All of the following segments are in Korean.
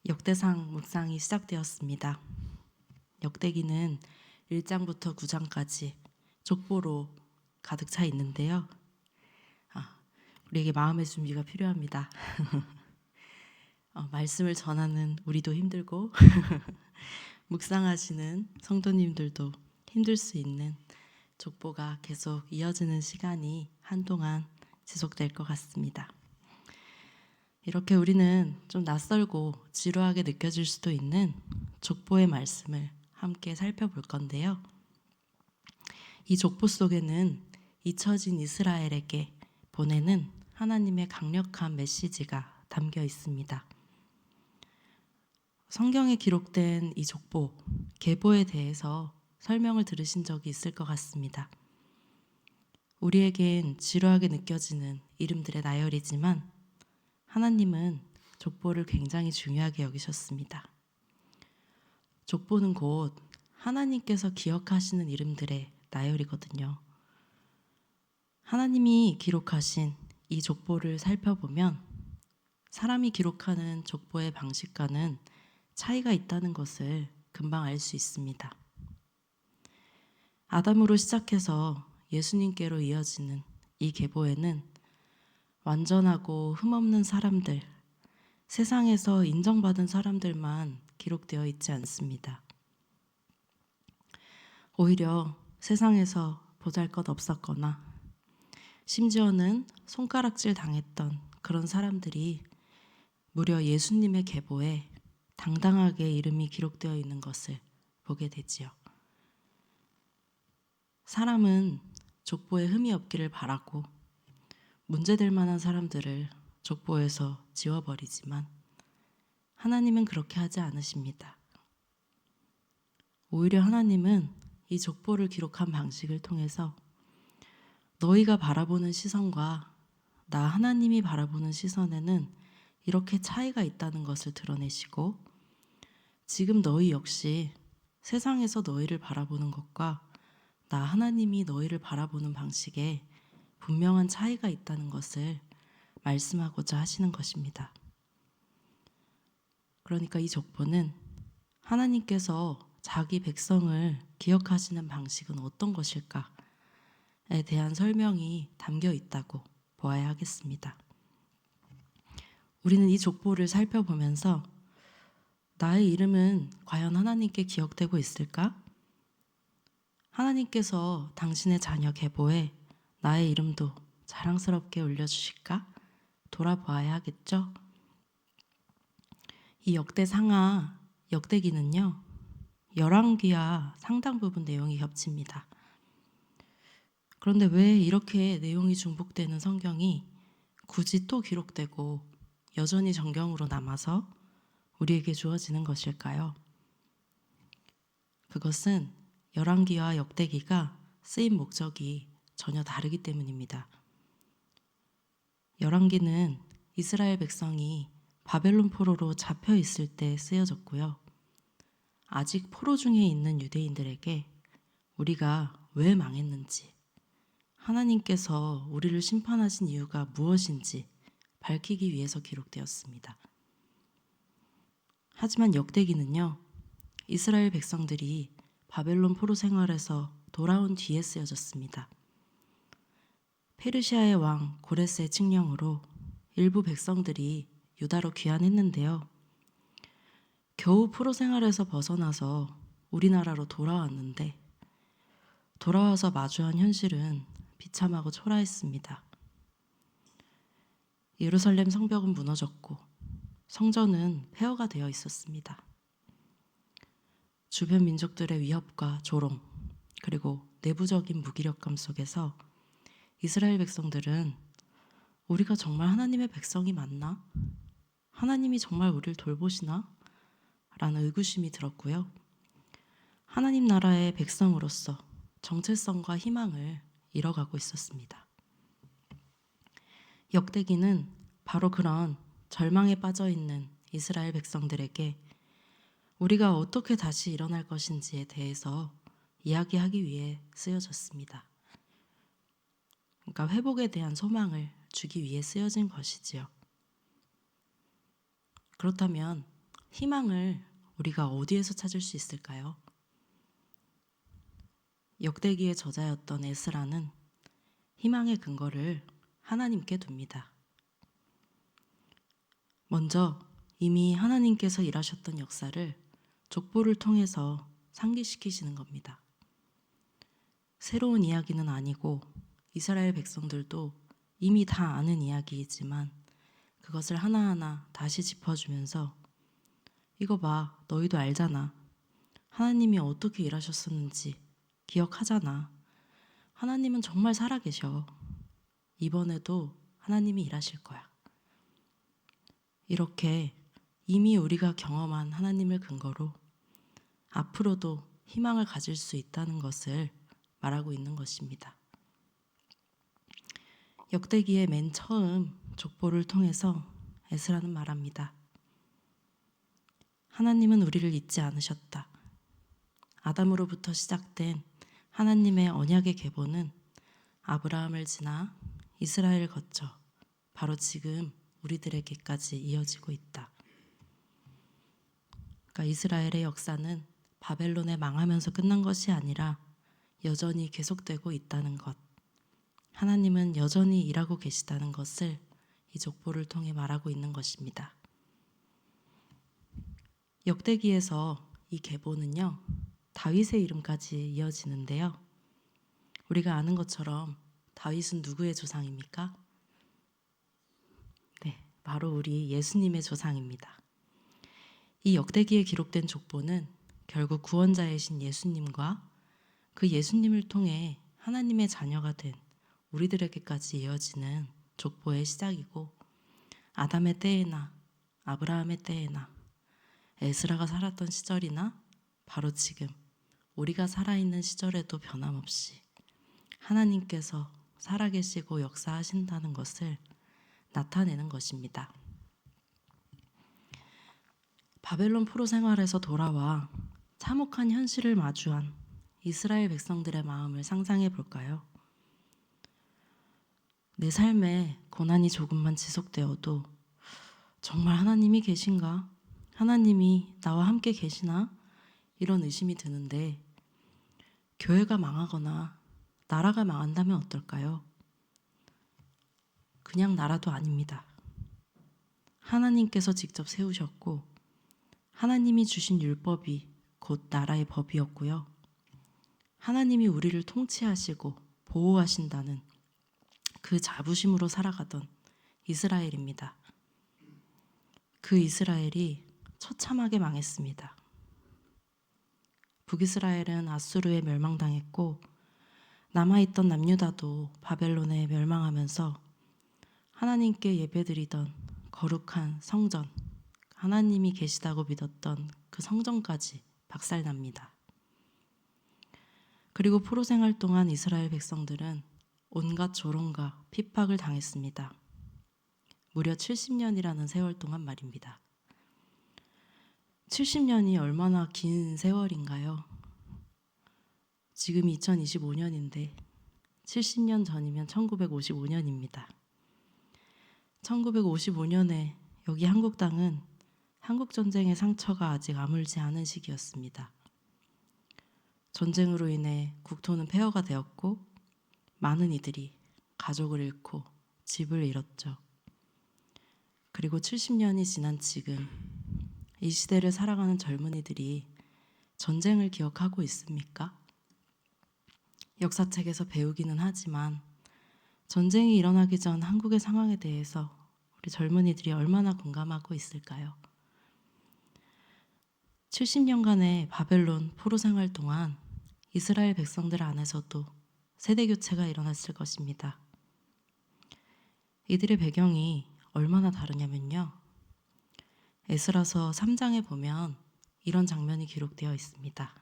역대상 묵상이 시작되었습니다. 역대기는 1장부터 9장까지 족보로 가득 차 있는데요. 우리에게 마음의 준비가 필요합니다. 말씀을 전하는 우리도 힘들고 묵상하시는 성도님들도 힘들 수 있는 족보가 계속 이어지는 시간이 한동안 지속될 것 같습니다. 이렇게 우리는 좀 낯설고 지루하게 느껴질 수도 있는 족보의 말씀을 함께 살펴볼 건데요. 이 족보 속에는 잊혀진 이스라엘에게 보내는 하나님의 강력한 메시지가 담겨 있습니다. 성경에 기록된 이 족보, 계보에 대해서 설명을 들으신 적이 있을 것 같습니다. 우리에겐 지루하게 느껴지는 이름들의 나열이지만 하나님은 족보를 굉장히 중요하게 여기셨습니다. 족보는 곧 하나님께서 기억하시는 이름들의 나열이거든요. 하나님이 기록하신 이 족보를 살펴보면 사람이 기록하는 족보의 방식과는 차이가 있다는 것을 금방 알 수 있습니다. 아담으로 시작해서 예수님께로 이어지는 이 계보에는 완전하고 흠없는 사람들, 세상에서 인정받은 사람들만 기록되어 있지 않습니다. 오히려 세상에서 보잘것 없었거나 심지어는 손가락질 당했던 그런 사람들이 무려 예수님의 계보에 당당하게 이름이 기록되어 있는 것을 보게 되지요. 사람은 족보에 흠이 없기를 바라고 문제될 만한 사람들을 족보에서 지워버리지만 하나님은 그렇게 하지 않으십니다. 오히려 하나님은 이 족보를 기록한 방식을 통해서 너희가 바라보는 시선과 나 하나님이 바라보는 시선에는 이렇게 차이가 있다는 것을 드러내시고 지금 너희 역시 세상에서 너희를 바라보는 것과 나 하나님이 너희를 바라보는 방식에 분명한 차이가 있다는 것을 말씀하고자 하시는 것입니다. 그러니까 이 족보는 하나님께서 자기 백성을 기억하시는 방식은 어떤 것일까에 대한 설명이 담겨 있다고 보아야 하겠습니다. 우리는 이 족보를 살펴보면서 나의 이름은 과연 하나님께 기억되고 있을까? 하나님께서 당신의 자녀 계보에 나의 이름도 자랑스럽게 올려주실까? 돌아보아야 하겠죠? 이 역대상하, 역대기는요, 열왕기와 상당 부분 내용이 겹칩니다. 그런데 왜 이렇게 내용이 중복되는 성경이 굳이 또 기록되고 여전히 정경으로 남아서 우리에게 주어지는 것일까요? 그것은 열왕기와 역대기가 쓰인 목적이 전혀 다르기 때문입니다. 열왕기는 이스라엘 백성이 바벨론 포로로 잡혀 있을 때 쓰여졌고요. 아직 포로 중에 있는 유대인들에게 우리가 왜 망했는지, 하나님께서 우리를 심판하신 이유가 무엇인지 밝히기 위해서 기록되었습니다. 하지만 역대기는요, 이스라엘 백성들이 바벨론 포로 생활에서 돌아온 뒤에 쓰여졌습니다. 페르시아의 왕 고레스의 칙령으로 일부 백성들이 유다로 귀환했는데요. 겨우 포로 생활에서 벗어나서 우리나라로 돌아왔는데 돌아와서 마주한 현실은 비참하고 초라했습니다. 예루살렘 성벽은 무너졌고 성전은 폐허가 되어 있었습니다. 주변 민족들의 위협과 조롱, 그리고 내부적인 무기력감 속에서 이스라엘 백성들은 우리가 정말 하나님의 백성이 맞나? 하나님이 정말 우리를 돌보시나? 라는 의구심이 들었고요. 하나님 나라의 백성으로서 정체성과 희망을 잃어가고 있었습니다. 역대기는 바로 그런 절망에 빠져 있는 이스라엘 백성들에게 우리가 어떻게 다시 일어날 것인지에 대해서 이야기하기 위해 쓰여졌습니다. 그러니까 회복에 대한 소망을 주기 위해 쓰여진 것이지요. 그렇다면 희망을 우리가 어디에서 찾을 수 있을까요? 역대기의 저자였던 에스라는 희망의 근거를 하나님께 둡니다. 먼저 이미 하나님께서 일하셨던 역사를 족보를 통해서 상기시키시는 겁니다. 새로운 이야기는 아니고 이스라엘 백성들도 이미 다 아는 이야기이지만 그것을 하나하나 다시 짚어주면서 이거 봐, 너희도 알잖아. 하나님이 어떻게 일하셨었는지 기억하잖아. 하나님은 정말 살아계셔. 이번에도 하나님이 일하실 거야. 이렇게 이미 우리가 경험한 하나님을 근거로 앞으로도 희망을 가질 수 있다는 것을 말하고 있는 것입니다. 역대기의 맨 처음 족보를 통해서 에스라는 말합니다. 하나님은 우리를 잊지 않으셨다. 아담으로부터 시작된 하나님의 언약의 계보는 아브라함을 지나 이스라엘을 거쳐 바로 지금 우리들에게까지 이어지고 있다. 그러니까 이스라엘의 역사는 바벨론에 망하면서 끝난 것이 아니라 여전히 계속되고 있다는 것. 하나님은 여전히 일하고 계시다는 것을 이 족보를 통해 말하고 있는 것입니다. 역대기에서 이 계보는요, 다윗의 이름까지 이어지는데요. 우리가 아는 것처럼 다윗은 누구의 조상입니까? 네, 바로 우리 예수님의 조상입니다. 이 역대기에 기록된 족보는 결국 구원자이신 예수님과 그 예수님을 통해 하나님의 자녀가 된 우리들에게까지 이어지는 족보의 시작이고 아담의 때에나 아브라함의 때에나 에스라가 살았던 시절이나 바로 지금 우리가 살아있는 시절에도 변함없이 하나님께서 살아계시고 역사하신다는 것을 나타내는 것입니다. 바벨론 포로 생활에서 돌아와 참혹한 현실을 마주한 이스라엘 백성들의 마음을 상상해 볼까요? 내 삶에 고난이 조금만 지속되어도 정말 하나님이 계신가? 하나님이 나와 함께 계시나? 이런 의심이 드는데 교회가 망하거나 나라가 망한다면 어떨까요? 그냥 나라도 아닙니다. 하나님께서 직접 세우셨고 하나님이 주신 율법이 곧 나라의 법이었고요. 하나님이 우리를 통치하시고 보호하신다는 그 자부심으로 살아가던 이스라엘입니다. 그 이스라엘이 처참하게 망했습니다. 북이스라엘은 아수르에 멸망당했고 남아있던 남유다도 바벨론에 멸망하면서 하나님께 예배드리던 거룩한 성전, 하나님이 계시다고 믿었던 그 성전까지 박살납니다. 그리고 포로 생활 동안 이스라엘 백성들은 온갖 조롱과 핍박을 당했습니다. 무려 70년이라는 세월 동안 말입니다. 70년이 얼마나 긴 세월인가요? 지금 2025년인데 70년 전이면 1955년입니다. 1955년에 여기 한국 땅은 한국전쟁의 상처가 아직 아물지 않은 시기였습니다. 전쟁으로 인해 국토는 폐허가 되었고 많은 이들이 가족을 잃고 집을 잃었죠. 그리고 70년이 지난 지금 이 시대를 살아가는 젊은이들이 전쟁을 기억하고 있습니까? 역사책에서 배우기는 하지만 전쟁이 일어나기 전 한국의 상황에 대해서 우리 젊은이들이 얼마나 공감하고 있을까요? 70년간의 바벨론 포로 생활 동안 이스라엘 백성들 안에서도 세대 교체가 일어났을 것입니다. 이들의 배경이 얼마나 다르냐면요. 에스라서 3장에 보면 이런 장면이 기록되어 있습니다.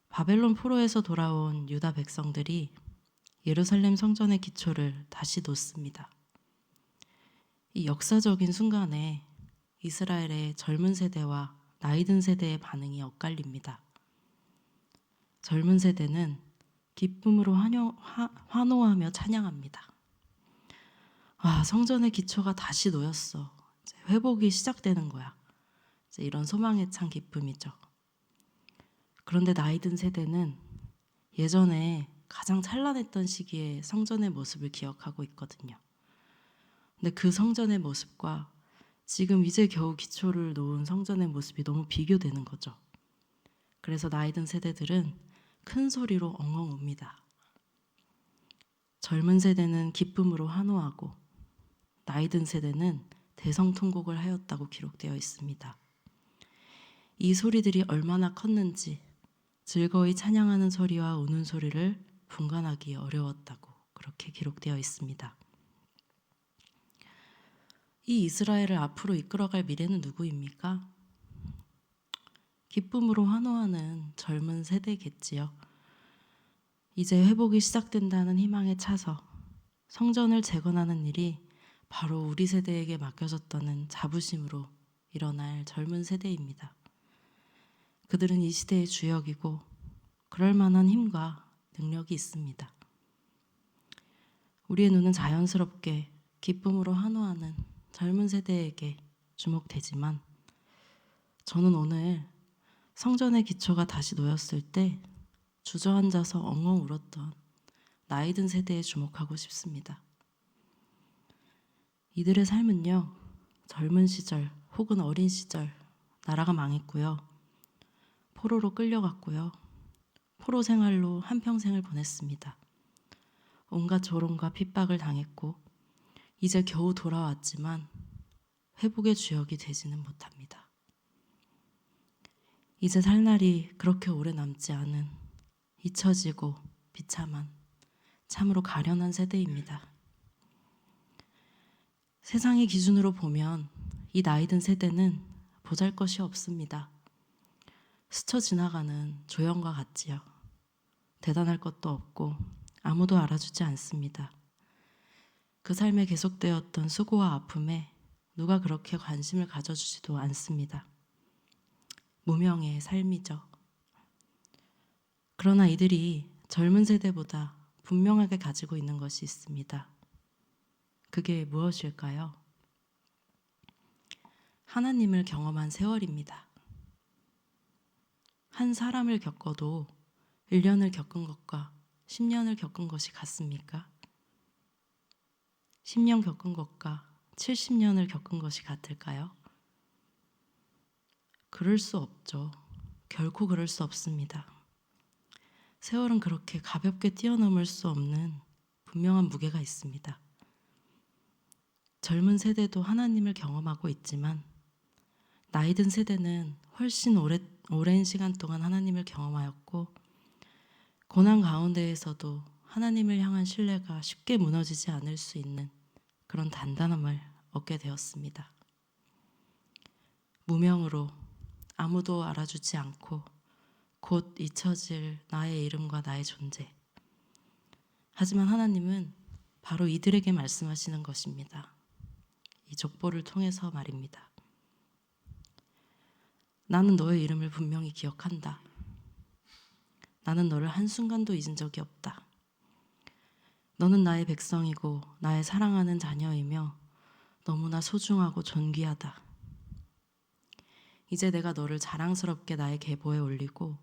바벨론 포로에서 돌아온 유다 백성들이 예루살렘 성전의 기초를 다시 놓습니다. 이 역사적인 순간에 이스라엘의 젊은 세대와 나이 든 세대의 반응이 엇갈립니다. 젊은 세대는 기쁨으로 환호하며 찬양합니다. 아, 성전의 기초가 다시 놓였어. 이제 회복이 시작되는 거야. 이제 이런 소망에 찬 기쁨이죠. 그런데 나이 든 세대는 예전에 가장 찬란했던 시기에 성전의 모습을 기억하고 있거든요. 근데 그 성전의 모습과 지금 이제 겨우 기초를 놓은 성전의 모습이 너무 비교되는 거죠. 그래서 나이 든 세대들은 큰 소리로 엉엉 웁니다. 젊은 세대는 기쁨으로 환호하고 나이 든 세대는 대성통곡을 하였다고 기록되어 있습니다. 이 소리들이 얼마나 컸는지 즐거이 찬양하는 소리와 우는 소리를 분간하기 어려웠다고 그렇게 기록되어 있습니다. 이 이스라엘을 앞으로 이끌어갈 미래는 누구입니까? 기쁨으로 환호하는 젊은 세대겠지요. 이제 회복이 시작된다는 희망에 차서 성전을 재건하는 일이 바로 우리 세대에게 맡겨졌다는 자부심으로 일어날 젊은 세대입니다. 그들은 이 시대의 주역이고 그럴 만한 힘과 능력이 있습니다. 우리의 눈은 자연스럽게 기쁨으로 환호하는 젊은 세대에게 주목되지만 저는 오늘 성전의 기초가 다시 놓였을 때 주저앉아서 엉엉 울었던 나이 든 세대에 주목하고 싶습니다. 이들의 삶은요, 젊은 시절 혹은 어린 시절 나라가 망했고요. 포로로 끌려갔고요. 포로 생활로 한평생을 보냈습니다. 온갖 조롱과 핍박을 당했고 이제 겨우 돌아왔지만 회복의 주역이 되지는 못합니다. 이제 살 날이 그렇게 오래 남지 않은 잊혀지고 비참한 참으로 가련한 세대입니다. 세상의 기준으로 보면 이 나이 든 세대는 보잘것이 없습니다. 스쳐 지나가는 조형과 같지요. 대단할 것도 없고 아무도 알아주지 않습니다. 그 삶에 계속되었던 수고와 아픔에 누가 그렇게 관심을 가져주지도 않습니다. 무명의 삶이죠. 그러나 이들이 젊은 세대보다 분명하게 가지고 있는 것이 있습니다. 그게 무엇일까요? 하나님을 경험한 세월입니다. 한 사람을 겪어도 1년을 겪은 것과 10년을 겪은 것이 같습니까? 10년 겪은 것과 70년을 겪은 것이 같을까요? 그럴 수 없죠. 결코 그럴 수 없습니다. 세월은 그렇게 가볍게 뛰어넘을 수 없는 분명한 무게가 있습니다. 젊은 세대도 하나님을 경험하고 있지만 나이 든 세대는 훨씬 오랜 시간 동안 하나님을 경험하였고 고난 가운데에서도 하나님을 향한 신뢰가 쉽게 무너지지 않을 수 있는 그런 단단함을 얻게 되었습니다. 무명으로 아무도 알아주지 않고 곧 잊혀질 나의 이름과 나의 존재. 하지만 하나님은 바로 이들에게 말씀하시는 것입니다. 이 족보를 통해서 말입니다. 나는 너의 이름을 분명히 기억한다. 나는 너를 한순간도 잊은 적이 없다. 너는 나의 백성이고 나의 사랑하는 자녀이며 너무나 소중하고 존귀하다. 이제 내가 너를 자랑스럽게 나의 계보에 올리고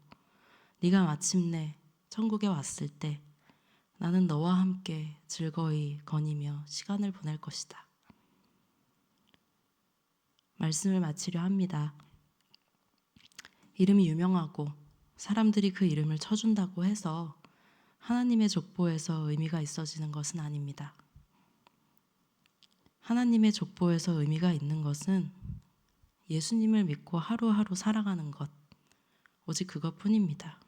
네가 마침내 천국에 왔을 때 나는 너와 함께 즐거이 거니며 시간을 보낼 것이다. 말씀을 마치려 합니다. 이름이 유명하고 사람들이 그 이름을 쳐준다고 해서 하나님의 족보에서 의미가 있어지는 것은 아닙니다. 하나님의 족보에서 의미가 있는 것은 예수님을 믿고 하루하루 살아가는 것, 오직 그것뿐입니다.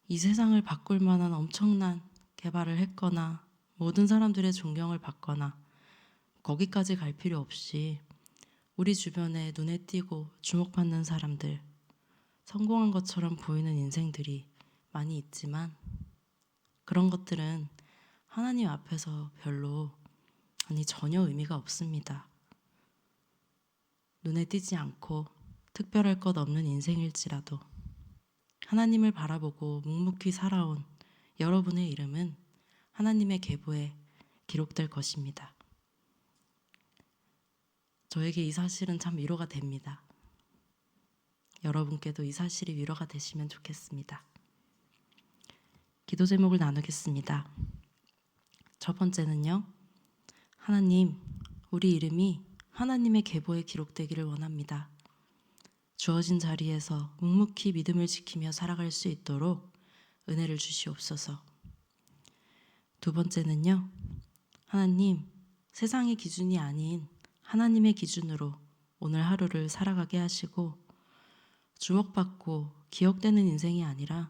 이 세상을 바꿀 만한 엄청난 개발을 했거나 모든 사람들의 존경을 받거나 거기까지 갈 필요 없이 우리 주변에 눈에 띄고 주목받는 사람들, 성공한 것처럼 보이는 인생들이 많이 있지만 그런 것들은 하나님 앞에서 전혀 의미가 없습니다. 눈에 띄지 않고 특별할 것 없는 인생일지라도 하나님을 바라보고 묵묵히 살아온 여러분의 이름은 하나님의 계보에 기록될 것입니다. 저에게 이 사실은 참 위로가 됩니다. 여러분께도 이 사실이 위로가 되시면 좋겠습니다. 기도 제목을 나누겠습니다. 첫 번째는요. 하나님, 우리 이름이 하나님의 계보에 기록되기를 원합니다. 주어진 자리에서 묵묵히 믿음을 지키며 살아갈 수 있도록 은혜를 주시옵소서. 두 번째는요. 하나님, 세상의 기준이 아닌 하나님의 기준으로 오늘 하루를 살아가게 하시고 주목받고 기억되는 인생이 아니라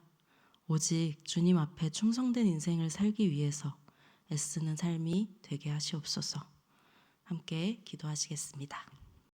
오직 주님 앞에 충성된 인생을 살기 위해서 애쓰는 삶이 되게 하시옵소서. 함께 기도하시겠습니다.